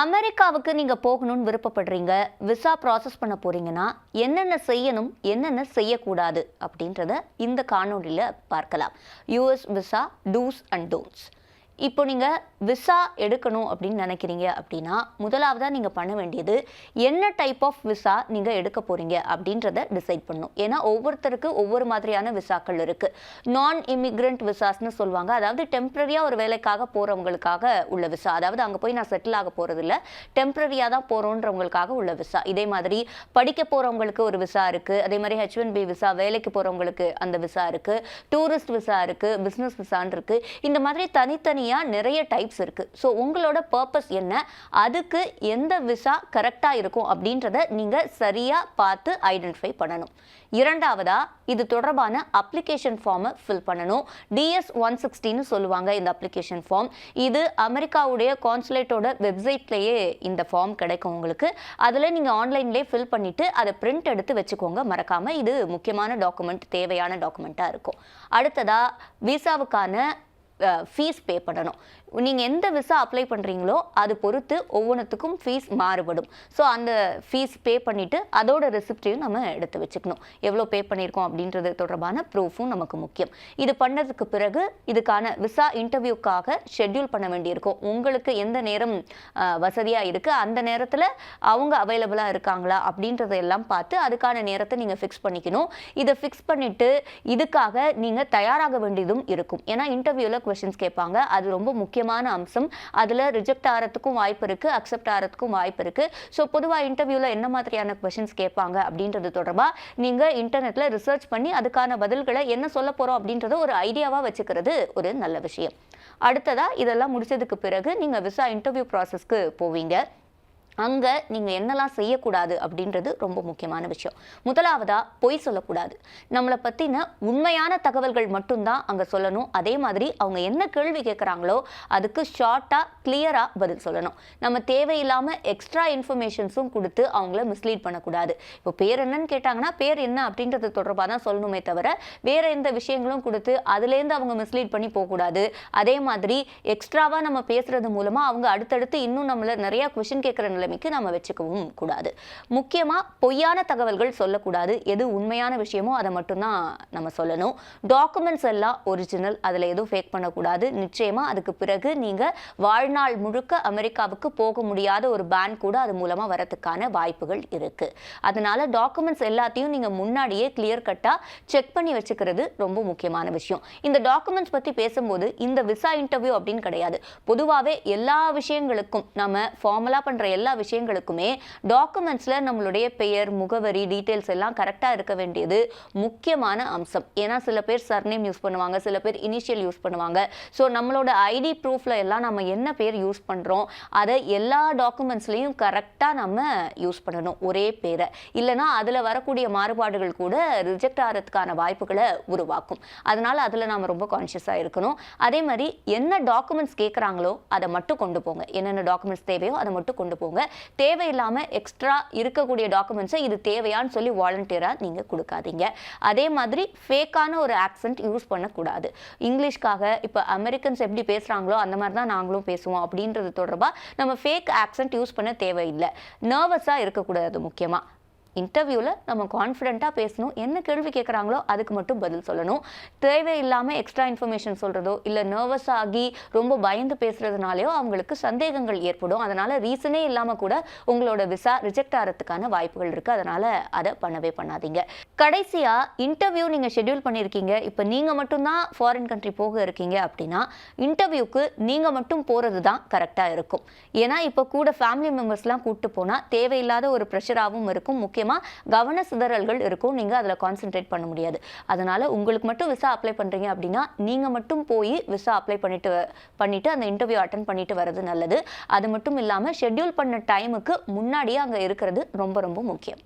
அமெரிக்காவுக்கு நீங்க போகணும்னு விருப்பப்படுறீங்க. விசா ப்ராசஸ் பண்ண போறீங்கன்னா, என்னென்ன செய்யணும், என்னென்ன செய்யக்கூடாது அப்படின்றத இந்த காணொளியில பார்க்கலாம். US visa do's and don'ts. இப்போ நீங்க விசா எடுக்கணும் அப்படின்னு நினைக்கிறீங்க அப்படின்னா, முதலாவதா நீங்க பண்ண வேண்டியது என்ன டைப் ஆஃப் விசா நீங்க எடுக்க போறீங்க அப்படின்றத டிசைட் பண்ணணும். ஏன்னா ஒவ்வொருத்தருக்கு ஒவ்வொரு மாதிரியான விசாக்கள் இருக்கு. நான் இமிகிரண்ட் விசாஸ்னு சொல்லுவாங்க. அதாவது டெம்பரரியா ஒரு வேலைக்காக போறவங்களுக்காக உள்ள விசா. அதாவது அங்க போய் நான் செட்டில் ஆக போறது இல்ல, டெம்பரரியா தான் போறோன்றவங்களுக்காக உள்ள விசா. இதே மாதிரி படிக்க போறவங்களுக்கு ஒரு விசா இருக்கு. அதே மாதிரி H1B விசா, வேலைக்கு போறவங்களுக்கு அந்த விசா இருக்கு. டூரிஸ்ட் விசா இருக்கு, பிசினஸ் விசான்னு இருக்கு. இந்த மாதிரி தனித்தனி நிறைய டைப்ஸ் இருக்கு. ஸோ உங்களோட பர்பஸ் என்ன, அதுக்கு எந்த விசா கரெக்டா இருக்கும் அப்படின்றத நீங்க சரியா பார்த்து ஐடென்டிஃபை பண்ணணும். இரண்டாவதா இது தொடர்பான அப்ளிகேஷன் ஃபார்மை ஃபில் பண்ணணும். DS-160ன்னு சொல்லுவாங்க இந்த அப்ளிகேஷன் ஃபார்ம். இது அமெரிக்காவுடைய கான்சுலேட்டோட வெப்சைட்லேயே இந்த ஃபார்ம் கிடைக்கும் உங்களுக்கு. அதில் நீங்கள் ஆன்லைன்லேயே ஃபில் பண்ணிவிட்டு அதை பிரிண்ட் எடுத்து வச்சுக்கோங்க மறக்காமல். இது முக்கியமான டாக்குமெண்ட், தேவையான டாக்குமெண்ட்டாக இருக்கும். அடுத்ததா விசாவுக்கான ஃபீஸ் பே பண்ணணும். நீங்கள் எந்த விசா அப்ளை பண்ணுறீங்களோ அது பொறுத்து ஒவ்வொன்றுத்துக்கும் ஃபீஸ் மாறுபடும். ஸோ அந்த ஃபீஸ் பே பண்ணிவிட்டு அதோட ரெசிப்டையும் நம்ம எடுத்து வச்சுக்கணும். எவ்வளோ பே பண்ணியிருக்கோம் அப்படின்றது தொடர்பான ப்ரூஃபும் நமக்கு முக்கியம். இது பண்ணதுக்கு பிறகு இதுக்கான விசா இன்டர்வியூக்காக ஷெட்யூல் பண்ண வேண்டியிருக்கும். உங்களுக்கு எந்த நேரம் வசதியாக இருக்குது, அந்த நேரத்தில் அவங்க அவைலபிளாக இருக்காங்களா அப்படின்றதையெல்லாம் பார்த்து அதுக்கான நேரத்தை நீங்கள் ஃபிக்ஸ் பண்ணிக்கணும். இதை ஃபிக்ஸ் பண்ணிவிட்டு இதுக்காக நீங்கள் தயாராக வேண்டியதும் இருக்கும். ஏன்னா இன்டர்வியூவில் கொஸ்டின்ஸ் கேட்பாங்க. அது ரொம்ப முக்கியமான அம்சம். அதில் ரிஜெக்ட் ஆகிறதுக்கும் வாய்ப்பு இருக்குது, அக்செப்ட் ஆகிறதுக்கும் வாய்ப்பு இருக்குது. ஸோ பொதுவாக இன்டர்வியூவில் என்ன மாதிரியான கொஸ்டின்ஸ் கேட்பாங்க அப்படின்றது தொடர்பாக நீங்கள் இன்டர்நெட்டில் ரிசர்ச் பண்ணி அதுக்கான பதில்களை என்ன சொல்ல போகிறோம் அப்படின்றத ஒரு ஐடியாவாக வச்சுக்கிறது ஒரு நல்ல விஷயம். அடுத்ததாக இதெல்லாம் முடிச்சதுக்கு பிறகு நீங்கள் விசா இன்டர்வியூ ப்ராசஸ்க்கு போவீங்க. அங்கே நீங்கள் என்னெல்லாம் செய்யக்கூடாது அப்படின்றது ரொம்ப முக்கியமான விஷயம். முதலாவதாக பொய் சொல்லக்கூடாது. நம்மளை பற்றின உண்மையான தகவல்கள் மட்டும்தான் அங்கே சொல்லணும். அதே மாதிரி அவங்க என்ன கேள்வி கேட்குறாங்களோ அதுக்கு ஷார்ட்டாக கிளியராக பதில் சொல்லணும். நம்ம தேவையில்லாமல் எக்ஸ்ட்ரா இன்ஃபர்மேஷன்ஸும் கொடுத்து அவங்கள மிஸ்லீட் பண்ணக்கூடாது. இப்போ பேர் என்னன்னு கேட்டாங்கன்னா பேர் என்ன அப்படின்றது தொடர்பாக தான் சொல்லணுமே தவிர வேறு எந்த விஷயங்களும் கொடுத்து அதுலேருந்து அவங்க மிஸ்லீட் பண்ணி போகக்கூடாது. அதே மாதிரி எக்ஸ்ட்ராவாக நம்ம பேசுகிறது மூலமாக அவங்க அடுத்தடுத்து இன்னும் நம்மளை நிறையா கொஷின் கேட்குற நிலைமைக்கு நம்ம வச்சுக்கவும் கூடாது. முக்கியமா பொய்யான தகவல்கள் சொல்லக்கூடாது. எது உண்மையான விஷயமோ அதை மட்டும்தான் நம்ம சொல்லணும். டாக்குமெண்ட்ஸ் எல்லாம் ஒரிஜினல், அதில் எதுவும் ஃபேக் பண்ணக்கூடாது. நிச்சயமா அதுக்கு பிறகு நீங்க வாழ்நாள் முழுக்க அமெரிக்காவுக்கு போக முடியாத ஒரு பேன் கூட அது மூலமா வரதுக்கான வாய்ப்புகள் இருக்கு. அதனால டாக்குமெண்ட்ஸ் எல்லாத்தையும் நீங்க முன்னாடியே கிளியர் கட்டா செக் பண்ணி வச்சுக்கிறது ரொம்ப முக்கியமான விஷயம். இந்த டாக்குமெண்ட்ஸ் பத்தி பேசும்போது இந்த விசா இன்டர்வியூ அப்படின்னு கிடையாது. பொதுவாகவே எல்லா விஷயங்களுக்கும் நம்ம ஃபார்மலா பண்ற எல்லா விஷயங்களுக்குமே டாக்குமெண்ட்ஸ்ல நம்மளுடைய பெயர், முகவரி, டீடைல்ஸ் எல்லாம் கரெக்டா இருக்க வேண்டியது முக்கியமான அம்சம். ஏன்னா சில பேர் சர்நேம் யூஸ் பண்ணுவாங்க, சில பேர் இனிஷியல் யூஸ் பண்ணுவாங்க. ஸோ நம்மளோட ஐடி ப்ரூஃப்ல எல்லாம் நம்ம என்ன பேர் யூஸ் பண்றோம் அதை எல்லா டாக்குமெண்ட்ஸ்லையும் கரெக்டா நம்ம யூஸ் பண்ணணும், ஒரே பேரை. இல்லைன்னா அதுல வரக்கூடிய மாறுபாடுகள் கூட ரிஜெக்ட் ஆகிறதுக்கான வாய்ப்புகளை உருவாக்கும். அதனால அதுல நாம ரொம்ப கான்சியஸா இருக்கணும். அதே மாதிரி என்ன டாக்குமெண்ட்ஸ் கேட்குறாங்களோ அதை மட்டும் கொண்டு போங்க. என்னென்ன டாக்குமெண்ட்ஸ் தேவையோ அதை மட்டும் கொண்டு போங்க. தேவையில்லாம எக்ஸ்ட்ரா இருக்கக்கூடிய டாக்குமெண்ட்ஸை இது தேவையான்னு சொல்லி வாலண்டியரா நீங்க கொடுக்காதீங்க. அதே மாதிரி ஃபேக்கான ஒரு ஆக்சென்ட் யூஸ் பண்ணக்கூடாது. இங்கிலீஷ்காக இப்போ அமெரிக்கன்ஸ் எப்படி பேசுறாங்களோ அந்த மாதிரி தான் நாங்களும் பேசுவோம் அப்படின்றது தொடர்பா நம்ம ஃபேக் ஆக்சென்ட் யூஸ் பண்ண தேவையில்லை. நர்வஸா இருக்கக்கூடாது. முக்கியமா இன்டர்வியூவில் நம்ம கான்ஃபிடென்ட்டாக பேசணும். என்ன கேள்வி கேட்குறாங்களோ அதுக்கு மட்டும் பதில் சொல்லணும். தேவையில்லாமல் எக்ஸ்ட்ரா இன்ஃபர்மேஷன் சொல்கிறதோ இல்லை நர்வஸ் ஆகி ரொம்ப பயந்து பேசுகிறதுனாலையோ அவங்களுக்கு சந்தேகங்கள் ஏற்படும். அதனால் ரீசனே இல்லாமல் கூட உங்களோட விசா ரிஜெக்ட் ஆகிறதுக்கான வாய்ப்புகள் இருக்குது. அதனால் அதை பண்ணவே பண்ணாதீங்க. கடைசியாக இன்டர்வியூ நீங்கள் ஷெட்யூல் பண்ணியிருக்கீங்க. இப்போ நீங்கள் மட்டும்தான் ஃபாரின் கண்ட்ரி போக இருக்கீங்க அப்படின்னா இன்டர்வியூக்கு நீங்கள் மட்டும் போகிறது தான் கரெக்டாக இருக்கும். ஏன்னா இப்போ கூட ஃபேமிலி மெம்பர்ஸ்லாம் கூப்பிட்டு போனால் தேவையில்லாத ஒரு ப்ரெஷராகவும் இருக்கும். முக்கியமாக கவன சிதறல்கள் இருக்கும். நீங்க அதுல கான்சென்ட்ரேட் பண்ண முடியாது. அதனால உங்களுக்கு மட்டும் விசா அப்ளை பண்றீங்க அப்படின்னா நீங்க மட்டும் போய் விசா அப்ளை பண்ணிட்டு அந்த இன்டர்வியூ அட்டெண்ட் பண்ணிட்டு வர்றது நல்லது. அது மட்டும் இல்லாம ஷெட்யூல் பண்ண டைமுக்கு முன்னாடியே அங்க இருக்கிறது ரொம்ப ரொம்ப முக்கியம்.